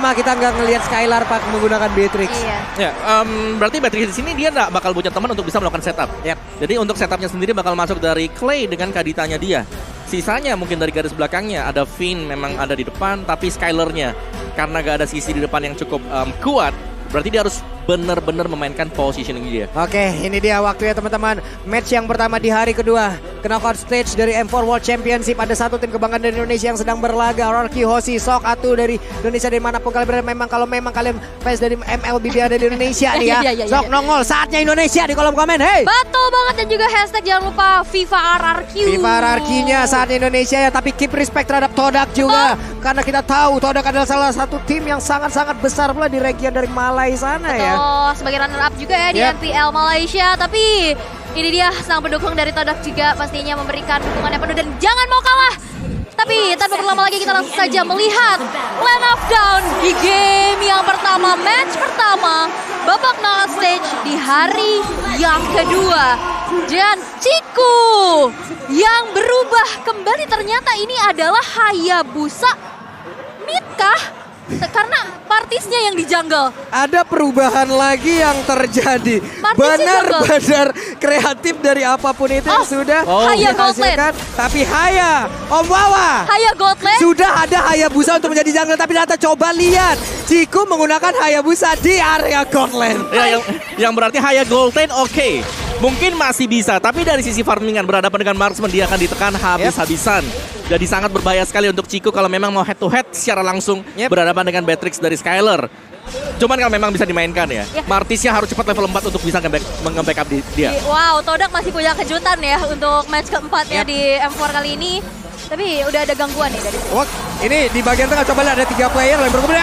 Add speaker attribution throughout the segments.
Speaker 1: lama kita nggak ngelihat Skylar pak menggunakan Beatrix.
Speaker 2: Iya.
Speaker 3: Ya, berarti Beatrix di sini dia nggak bakal punya teman untuk bisa melakukan setup.
Speaker 1: Yep.
Speaker 3: Jadi untuk setupnya sendiri bakal masuk dari Clay dengan Kaditanya dia. Sisanya mungkin dari garis belakangnya ada Finn memang ada di depan, tapi Skylarnya karena gak ada sisi di depan yang cukup kuat, berarti dia harus benar-benar memainkan positioning dia.
Speaker 1: Oke, ini dia waktunya teman-teman. Match yang pertama di hari kedua. Knockout stage dari M4 World Championship. Ada satu tim kebanggaan dari Indonesia yang sedang berlaga. RRQ Hoshi, Sok, Atu dari Indonesia. Dari manapun kalian berada. Kalau memang kalian fans dari MLBB ada di Indonesia nih ya. Sok nongol, saatnya Indonesia di kolom komen. Hey!
Speaker 2: Betul banget, dan juga hashtag jangan lupa FIFA RRQ.
Speaker 1: FIFA RRQ-nya saatnya Indonesia ya. Tapi keep respect terhadap Todak juga. Karena kita tahu Todak adalah salah satu tim yang sangat-sangat besar pula di region dari Malai sana ya.
Speaker 2: Oh, sebagai runner up juga ya di NPL Malaysia. Tapi ini dia sang pendukung dari Todak juga pastinya memberikan dukungan yang penuh dan jangan mau kalah. Tapi tanpa berlama lagi kita langsung saja melihat Land of Dawn di game yang pertama, match pertama, babak knockout stage di hari yang kedua. Dan Ciku yang berubah kembali, ternyata ini adalah Hayabusa Mitkah? Karena partisnya yang di jungle.
Speaker 1: Ada perubahan lagi yang terjadi. Benar-benar kreatif dari apapun itu yang sudah
Speaker 2: Haya Goldland.
Speaker 1: Tapi Haya, Om Wawa,
Speaker 2: Haya Goldland.
Speaker 1: sudah ada Hayabusa untuk menjadi jungle. Tapi ternyata coba lihat, Ciku menggunakan Hayabusa di area Goldland.
Speaker 3: Ya, yang berarti Haya Goldland oke. Mungkin masih bisa, tapi dari sisi farmingan berhadapan dengan marksman dia akan ditekan habis-habisan. Jadi sangat berbahaya sekali untuk Ciku kalau memang mau head to head secara langsung berhadapan dengan Beatrix dari Skylar. Cuman kalau memang bisa dimainkan ya. Martisnya harus cepat level 4 untuk bisa nge-backup dia.
Speaker 2: Wow, Todak masih punya kejutan ya untuk match keempatnya di M4 kali ini. Tapi udah ada gangguan nih dari sini.
Speaker 1: Ini di bagian tengah, coba lihat ada 3 player yang berkumpul.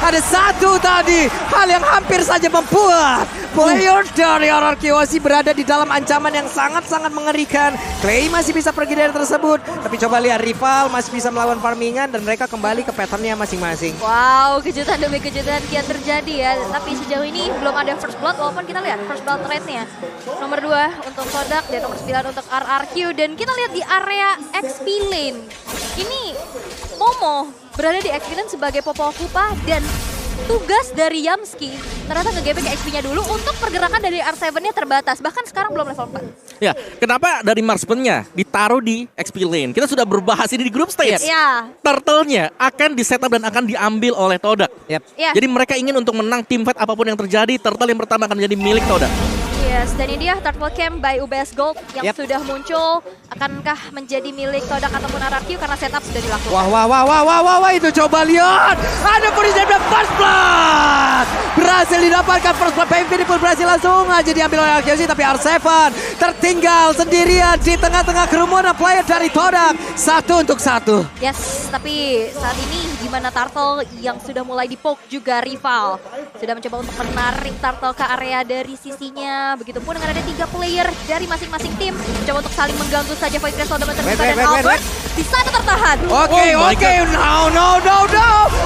Speaker 1: Ada satu tadi, hal yang hampir saja membuat player dari RRQ Hoshi berada di dalam ancaman yang sangat-sangat mengerikan. Clay masih bisa pergi dari tersebut, tapi coba lihat rival masih bisa melawan farmingan dan mereka kembali ke patternnya masing-masing.
Speaker 2: Wow, kejutan demi kejutan kian terjadi ya. Tapi sejauh ini belum ada first blood, walaupun kita lihat first blood rate-nya. Nomor 2 untuk Todak dan nomor 9 untuk RRQ. Dan kita lihat di area XP lane. Ini Momo berada di XP lane sebagai Popokupa dan tugas dari Yamski ternyata nge-gaping ke XP-nya dulu untuk pergerakan dari R7-nya terbatas. Bahkan sekarang belum level 4.
Speaker 3: Ya, kenapa dari marksman-nya ditaruh di XP lane? Kita sudah berbahas ini di group stage. Turtle-nya akan di-setup dan akan diambil oleh Todak. Jadi mereka ingin untuk menang team fight apapun yang terjadi, Turtle yang pertama akan menjadi milik Todak.
Speaker 2: Yes, dan ini dia Turtle Camp by UBS Gold yang sudah muncul. Akankah menjadi milik Todak ataupun RRQ karena setup sudah dilakukan?
Speaker 1: Wah, itu coba lihat. Ada Purisan dan first blood. Berhasil didapatkan first blood. PMP pun berhasil langsung aja diambil oleh RRQ, tapi R7 tertinggal sendirian di tengah-tengah kerumunan player dari Todak. 1-1.
Speaker 2: Yes, tapi saat ini gimana Turtle yang sudah mulai dipoke juga rival. Sudah mencoba untuk menarik Turtle ke area dari sisinya. Begitupun dengan ada 3 player dari masing-masing tim. Coba untuk saling mengganggu saja Void Crystal dan Albert. Di sana tertahan.
Speaker 1: Oke. No.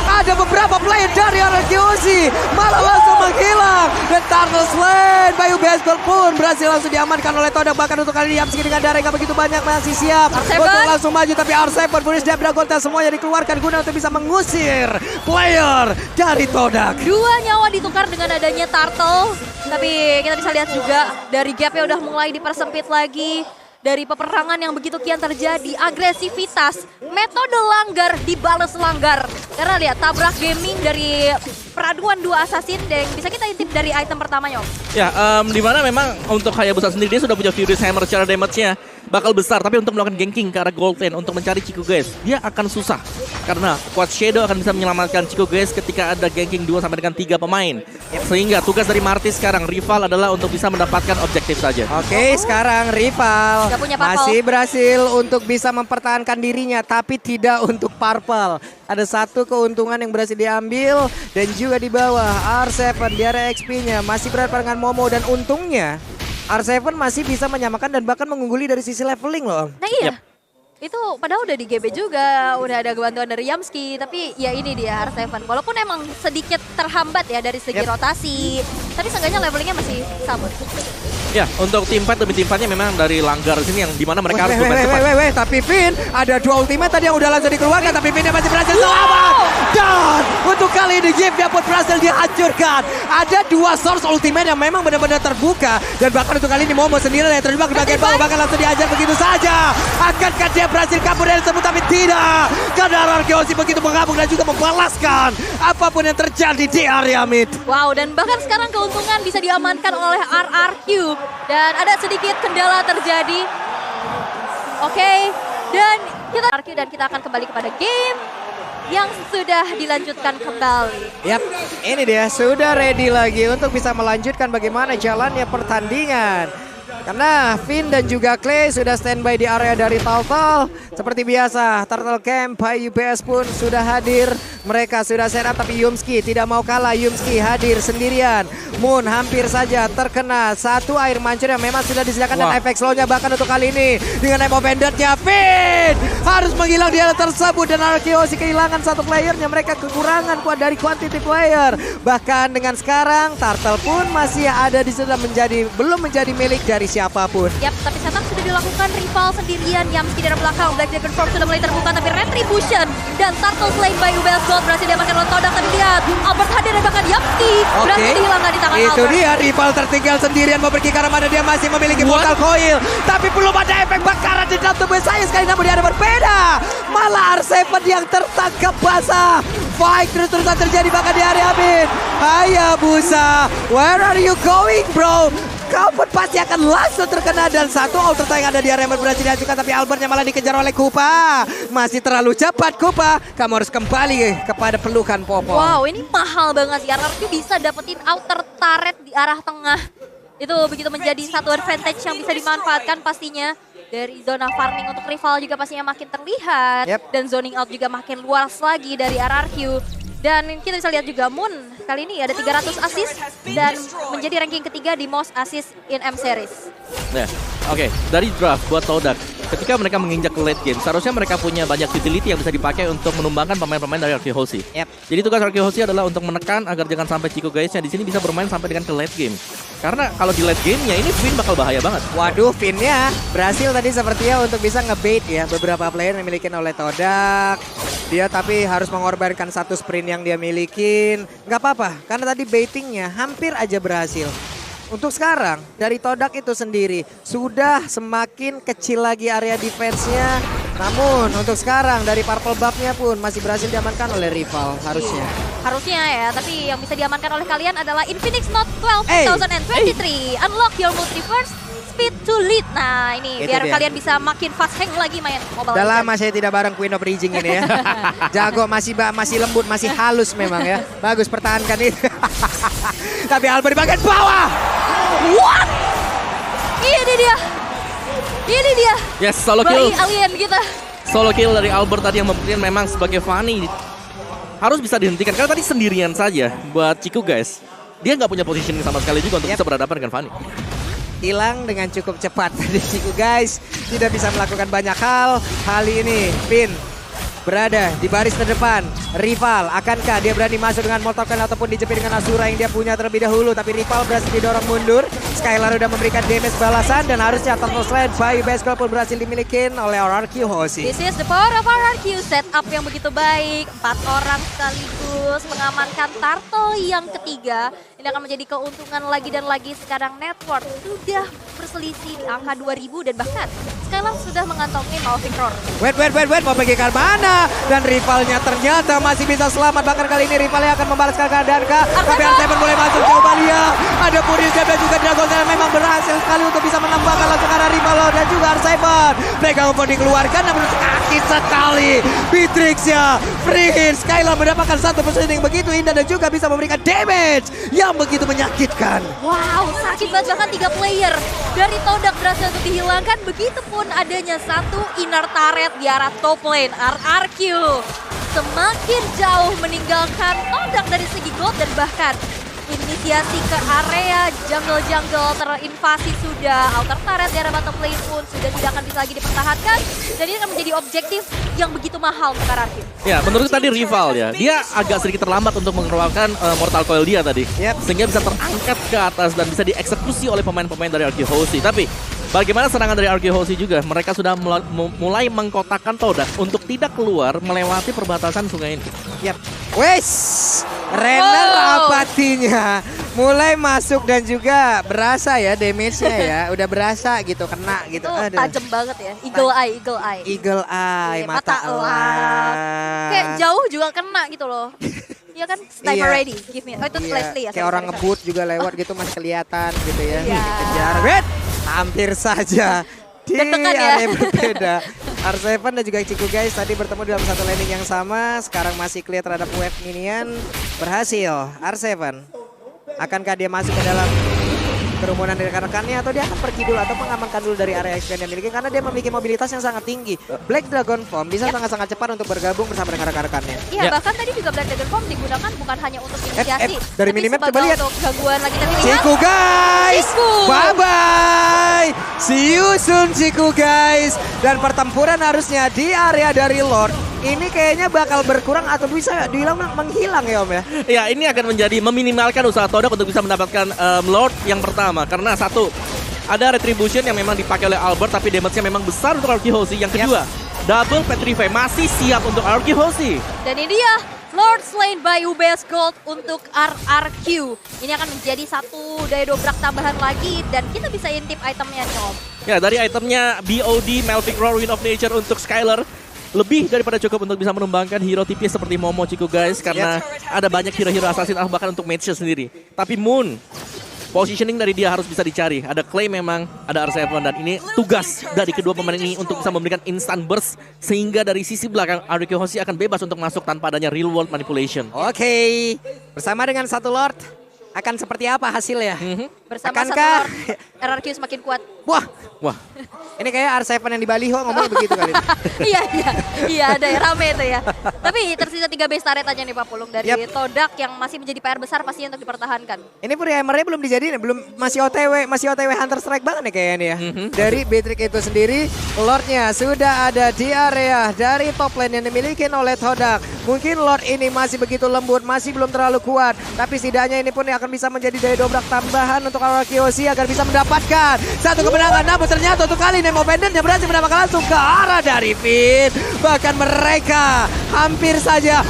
Speaker 1: Ada beberapa player dari RRQ Hoshi malah langsung menghilang. Dan Turtle Slain Bayu Baseball pun berhasil langsung diamankan oleh Todak. Bahkan untuk kali ini Yamski dengan darah yang gak begitu banyak masih siap untuk langsung maju. Tapi R7 Buris dan Dragonta semuanya dikeluarkan guna untuk bisa mengusir player dari Todak.
Speaker 2: 2 nyawa ditukar dengan adanya Turtle. Tapi kita bisa lihat juga dari gapnya udah mulai dipersempit lagi. Dari peperangan yang begitu kian terjadi, agresivitas, metode langgar dibalas langgar. Karena lihat tabrak gaming dari peraduan 2 assassin dan bisa kita intip dari item pertamanya, Om.
Speaker 3: Ya, dimana memang untuk Hayabusa sendiri dia sudah punya Furious Hammer secara damage-nya bakal besar. Tapi untuk melakukan ganking ke arah gold lane untuk mencari Chico guys, dia akan susah. Karena Quad Shadow akan bisa menyelamatkan Chico guys ketika ada ganking 2 sampai dengan 3 pemain. Sehingga tugas dari Martis sekarang, rival adalah untuk bisa mendapatkan objektif saja.
Speaker 1: Oke, sekarang rival masih berhasil untuk bisa mempertahankan dirinya, tapi tidak untuk Purple. Ada satu keuntungan yang berhasil diambil dan juga di bawah R7 di area XP-nya masih berhadapan dengan Momo dan untungnya R7 masih bisa menyamakan dan bahkan mengungguli dari sisi leveling loh.
Speaker 2: Nah iya. Itu padahal udah di GB juga, udah ada bantuan dari Yamski, tapi ya ini dia R7. Walaupun emang sedikit terhambat ya dari segi rotasi, tapi seenggaknya levelingnya masih sama.
Speaker 3: Ya, untuk tim fight demi tim fightnya memang dari langgar sini yang dimana mereka harus bermain cepat.
Speaker 1: Tapi Finn ada 2 ultimate tadi yang udah langsung dikeluarkan, tapi Finn masih berhasil selamat. Dan untuk kali ini Gift-nya pun berhasil dihancurkan. Ada 2 source ultimate yang memang benar-benar terbuka. Dan bahkan untuk kali ini Momo sendiri yang terjebak di bagian bawah. Bahkan langsung diajar begitu saja. Akankah dia berhasil kabur dari tersebut? Tapi tidak. Karena RRQ begitu mengamuk dan juga membalaskan apapun yang terjadi di area mid.
Speaker 2: Wow, dan bahkan sekarang keuntungan bisa diamankan oleh RRQ. Dan ada sedikit kendala terjadi. Oke, dan kita RRQ dan kita akan kembali kepada game yang sudah dilanjutkan kembali.
Speaker 1: Yap, ini dia sudah ready lagi untuk bisa melanjutkan bagaimana jalannya pertandingan. Karena Finn dan juga Clay sudah standby di area dari Taltal. Seperti biasa, Turtle Camp by UBS pun sudah hadir. Mereka sudah set up, tapi Yumski tidak mau kalah. Yumski hadir sendirian. Moon hampir saja terkena satu air mancur yang memang sudah disediakan. Dan efek slownya bahkan untuk kali ini. Dengan Emo Bandit-nya Finn harus menghilang di area tersebut. Dan RRQ kehilangan satu playernya. Mereka kekurangan kuat dari quantity player. Bahkan dengan sekarang Turtle pun masih ada di sana belum menjadi milik dari siapapun.
Speaker 2: Yap, tapi setup sudah dilakukan. Rival sendirian. Yamski dari belakang. Black Dragon Form sudah mulai terbuka. Tapi Retribution dan Turtle Slain by UBS Gold berhasil diamankan oleh Todak. Tapi lihat, Albert hadir dan bahkan Yamski berhasil dihilangkan di tangan
Speaker 1: Itu
Speaker 2: Albert.
Speaker 1: dia, rival tertinggal sendirian mau pergi karena mana dia masih memiliki Mortal Coil. Tapi belum ada efek bakaran di dalam tubuh saya sekali, namun dia ada berbeda. Malah R7 yang tertangkap basah. Fight terus-terusan terjadi bahkan di area mid. Hayabusa, where are you going bro? Kau pun pasti akan langsung terkena. Dan satu ultra yang ada di area berhasil diajukan. Tapi Albertnya malah dikejar oleh Kupa. Masih terlalu cepat Kupa. Kamu harus kembali kepada pelukan Popo.
Speaker 2: Wow, ini mahal banget sih. RRQ bisa dapetin outer turret di arah tengah. Itu begitu menjadi satu advantage yang bisa dimanfaatkan pastinya. Dari zona farming untuk rival juga pastinya makin terlihat. Dan zoning out juga makin luas lagi dari RRQ. Dan kita bisa lihat juga Moon kali ini ada 300 assist dan menjadi ranking ketiga di most assist in M series.
Speaker 3: Ya, oke. Dari draft buat Todak, ketika mereka menginjak ke late game, seharusnya mereka punya banyak utility yang bisa dipakai untuk menumbangkan pemain-pemain dari RRQ Hoshi. Jadi tugas RRQ Hoshi adalah untuk menekan agar jangan sampai Chico guys-nya di sini bisa bermain sampai dengan ke late game. Karena kalau di late game-nya ini Finn bakal bahaya banget.
Speaker 1: Waduh, Finn-nya berhasil tadi sepertinya untuk bisa ngebait ya beberapa player yang dimiliki oleh Todak. Dia tapi harus mengorbankan satu sprint yang dia milikin. Nggak apa-apa, karena tadi baitingnya hampir aja berhasil. Untuk sekarang, dari Todak itu sendiri sudah semakin kecil lagi area defense-nya. Namun untuk sekarang dari purple buff-nya pun masih berhasil diamankan oleh rival harusnya.
Speaker 2: Harusnya ya, tapi yang bisa diamankan oleh kalian adalah Infinix Note 12 2023. Unlock your multiverse speed to lead. Nah ini
Speaker 1: Itu
Speaker 2: biar
Speaker 1: dia.
Speaker 2: kalian bisa makin fast hang lagi main Mobile
Speaker 1: Udah
Speaker 2: Legends.
Speaker 1: lama saya tidak bareng Queen of Raging ini ya. Jago, masih lembut, masih halus memang ya. Bagus, pertahankan itu. Tapi Albert di bagian bawah.
Speaker 2: What? Ini dia. Ini dia.
Speaker 3: Yes, solo kill.
Speaker 2: Bayi alien kita.
Speaker 3: Solo kill dari Albert tadi yang membuktikan memang sebagai Fanny harus bisa dihentikan. Karena tadi sendirian saja buat Chico guys. Dia nggak punya positioning sama sekali juga untuk bisa berhadapan dengan Fanny.
Speaker 1: Hilang dengan cukup cepat dari Chico guys. Tidak bisa melakukan banyak hal. Kali ini Finn berada di baris terdepan. Rival, akankah dia berani masuk dengan Mortal Coil ataupun dijepit dengan Asura yang dia punya terlebih dahulu. Tapi rival berhasil didorong mundur. Skylar udah memberikan damage balasan. Dan harusnya Turtle Sled by UBS Gold pun berhasil dimiliki oleh RRQ Hoshi.
Speaker 2: This is the power of RRQ. Setup yang begitu baik. 4 orang sekaligus mengamankan Turtle yang ketiga. Ini akan menjadi keuntungan lagi dan lagi. Sekarang network sudah berselisih di angka 2000 dan bahkan Skylar sudah mengantongi Malvin Roar.
Speaker 1: Wait, mau pergi ke mana? Dan rivalnya ternyata masih bisa selamat. Bahkan kali ini rivalnya akan membalaskan keadaan kah? Tapi R7 boleh masuk, coba lihat. Ada Puri dan juga Dragon Slayer memang berhasil sekali untuk bisa menembakkan langsung arah rival dan juga R7. Mereka pun dikeluarkan namun kaki sekali. Beatrix-nya free hit. Skylar mendapatkan satu positioning begitu indah dan juga bisa memberikan damage yang begitu menyakitkan.
Speaker 2: Wow, sakit banget. Bahkan 3 player dari Todak berhasil untuk dihilangkan. Begitupun adanya satu inner turret di arah top lane. RRQ semakin jauh meninggalkan Todak dari segi gold dan bahkan inisiasi ke area jungle-jungle terinvasi sudah. Outer turret di area bottom lane pun sudah tidak akan bisa lagi dipertahankan. Dan ini akan menjadi objektif yang begitu mahal untuk RRQ.
Speaker 3: Ya, menurut tadi rival ya, dia agak sedikit terlambat untuk mengeluarkan Mortal Coil dia tadi. Sehingga bisa terangkat ke atas dan bisa dieksekusi oleh pemain-pemain dari RRQ Hoshi. Tapi Bagaimana serangan dari RQ Hoshi juga? Mereka sudah mulai mengkotakkan Todak untuk tidak keluar melewati perbatasan sungai ini.
Speaker 1: Yap. Wes, Renner apatinya mulai masuk dan juga berasa ya damage-nya ya. Udah berasa gitu, kena gitu.
Speaker 2: Itu tajam banget ya. Eagle eye.
Speaker 1: Eagle eye,
Speaker 2: Iya,
Speaker 1: mata elang.
Speaker 2: Kayak jauh juga kena gitu loh. Iya kan? Sniper
Speaker 1: Iya.
Speaker 2: ready. Give me. Oh itu Leslie ya.
Speaker 1: Kayak orang ngebut juga lewat gitu masih kelihatan gitu ya.
Speaker 2: Iya.
Speaker 1: Kejar, wait, hampir saja di
Speaker 2: Deg-degan ya.
Speaker 1: area berbeda. R7 dan juga Ciku guys tadi bertemu dalam satu landing yang sama. Sekarang masih clear terhadap wave minion. Berhasil R7. Akankah dia masuk ke dalam kerumunan dari rekan-rekannya atau dia akan pergi dulu atau mengamankan dulu dari area expand yang dimiliki karena dia memiliki mobilitas yang sangat tinggi. Black Dragon Form bisa sangat-sangat cepat untuk bergabung bersama dengan rekan-rekannya.
Speaker 2: Iya, bahkan tadi juga Black Dragon Form digunakan bukan hanya untuk inisiasi,
Speaker 1: dari
Speaker 2: tapi
Speaker 1: minimap coba
Speaker 2: sebagai
Speaker 1: lihat.
Speaker 2: untuk gangguan lagi tapi lihat.
Speaker 1: Ciku guys,
Speaker 2: Ciku.
Speaker 1: bye-bye. See you soon Ciku guys. Dan pertempuran harusnya di area dari Lord ini kayaknya bakal berkurang atau bisa dibilang menghilang ya Om ya.
Speaker 3: Ya, ini akan menjadi meminimalkan usaha Todak untuk bisa mendapatkan Lord yang pertama. Karena satu, ada Retribution yang memang dipakai oleh Albert tapi damage-nya memang besar untuk RQ Hoshi. Yang kedua, double Petrify masih siap untuk RQ Hoshi.
Speaker 2: Dan ini dia Lord slain by UBS Gold untuk RRQ. Ini akan menjadi satu daya dobrak tambahan lagi dan kita bisa intip itemnya nih Om.
Speaker 3: Ya, dari itemnya BOD, Melvic Roar, Wind of Nature untuk Skylar. Lebih daripada cukup untuk bisa mengembangkan hero tipis seperti Momo Ciku guys. Karena ada banyak hero-hero assassin bahkan untuk match sendiri. Tapi Moon, positioning dari dia harus bisa dicari. Ada claim memang, ada R7 dan ini tugas dari kedua pemain ini untuk bisa memberikan instant burst. Sehingga dari sisi belakang RQ Hoshi akan bebas untuk masuk tanpa adanya real world manipulation.
Speaker 1: Oke, bersama dengan satu Lord akan seperti apa hasilnya?
Speaker 2: Bersama
Speaker 1: Akankah-
Speaker 2: satu Lord, RRQ semakin kuat.
Speaker 1: Wah,
Speaker 3: Wah,
Speaker 1: ini kayak R7 yang di Baliho ngomong begitu kali.
Speaker 2: Iya ada ya, rame itu ya. Tapi tersisa 3 base turret aja nih Pak Pulung dari Todak yang masih menjadi PR besar pastinya untuk dipertahankan.
Speaker 1: Ini Hammernya belum dijadiin, belum masih OTW Hunter Strike banget nih kayaknya nih ya. Dari Beatrix itu sendiri, Lordnya sudah ada di area dari top lane yang dimiliki oleh Todak. Mungkin Lord ini masih begitu lembut, masih belum terlalu kuat. Tapi setidaknya ini pun akan bisa menjadi daya dobrak tambahan untuk RQ Hoshi agar bisa mendapatkan satu kemenangan. Namun ternyata untuk kali Nemo Pendant yang berhasil mendapatkan langsung ke arah dari Finn. Bahkan mereka hampir saja.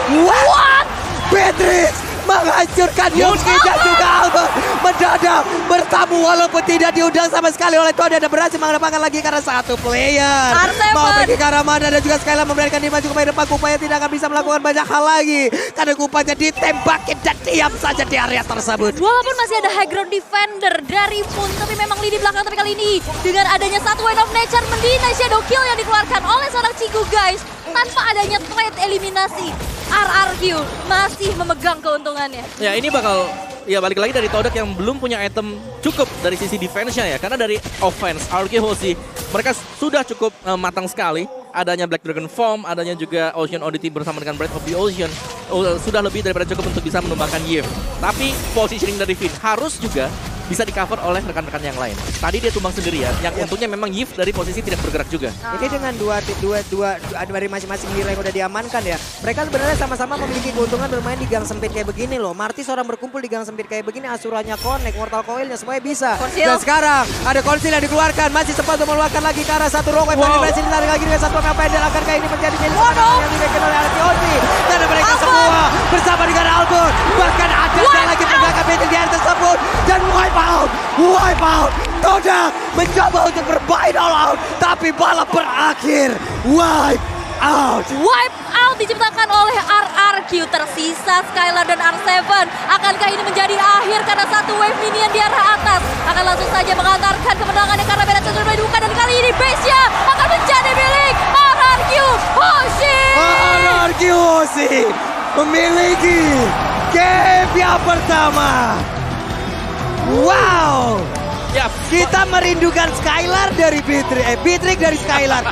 Speaker 1: What? Beatrix menghancurkan Yuki dan juga Albert mendadak bertamu walaupun tidak diundang sama sekali oleh Todak dan berhasil mendapatkan lagi karena satu player
Speaker 2: R7.
Speaker 1: mau pergi ke arah mana dan juga Skylar memberanikan diri maju ke depan. Kupanya tidak akan bisa melakukan banyak hal lagi karena Kupanya ditembakin dan diam saja di area tersebut.
Speaker 2: Walaupun masih ada high ground defender dari Moon, tapi memang lini belakang. Tapi kali ini dengan adanya satu Wind of Nature mendinai shadow kill yang dikeluarkan oleh seorang Ciku guys. Tanpa adanya trade eliminasi, RRQ masih memegang keuntungannya.
Speaker 3: ya ini bakal ya balik lagi dari Todak yang belum punya item cukup dari sisi defense-nya ya. Karena dari offense, RQ Hoshi mereka sudah cukup matang sekali. Adanya Black Dragon Form, adanya juga Ocean Oddity bersama dengan Breath of the Ocean. Sudah lebih daripada cukup untuk bisa menumbangkan Yves. Tapi positioning dari Finn harus juga bisa di cover oleh rekan-rekan yang lain. Tadi dia tumbang sendirian, yang untungnya memang Yves dari posisi tidak bergerak juga.
Speaker 1: Ini dengan dua dari masing-masing hero yang udah diamankan ya. Mereka sebenarnya sama-sama memiliki keuntungan bermain di gang sempit kayak begini loh. Martis orang berkumpul di gang sempit kayak begini, asurannya connect, mortal coilnya semuanya bisa.
Speaker 2: Konsil.
Speaker 1: Dan sekarang ada konsil yang dikeluarkan, masih sempat untuk mengeluarkan lagi ke arah satu Rogue. Berhasil ditarik lagi dengan satu Mel Pendant. Akankah ini menjadi milik yang diberikan oleh RQ Hoshi? Karena mereka semua bersama dengan Albert. Bahkan ada lagi pergerakan Beatrix di area tersebut. Dan wipe out. Todak mencoba untuk bermain all out, tapi balap berakhir. Wipe out.
Speaker 2: Wipe out diciptakan oleh RRQ. Tersisa Skylar dan R7. Akankah ini menjadi akhir karena satu wave minion di arah atas akan langsung saja mengantarkan kemenangannya karena beda sudah dibuka dan kali ini base-nya akan menjadi milik RRQ Hoshi.
Speaker 1: RRQ Hoshi memiliki game yang pertama. Wow.
Speaker 3: Ya,
Speaker 1: Kita merindukan Skylar dari Beatrix dari Skylar.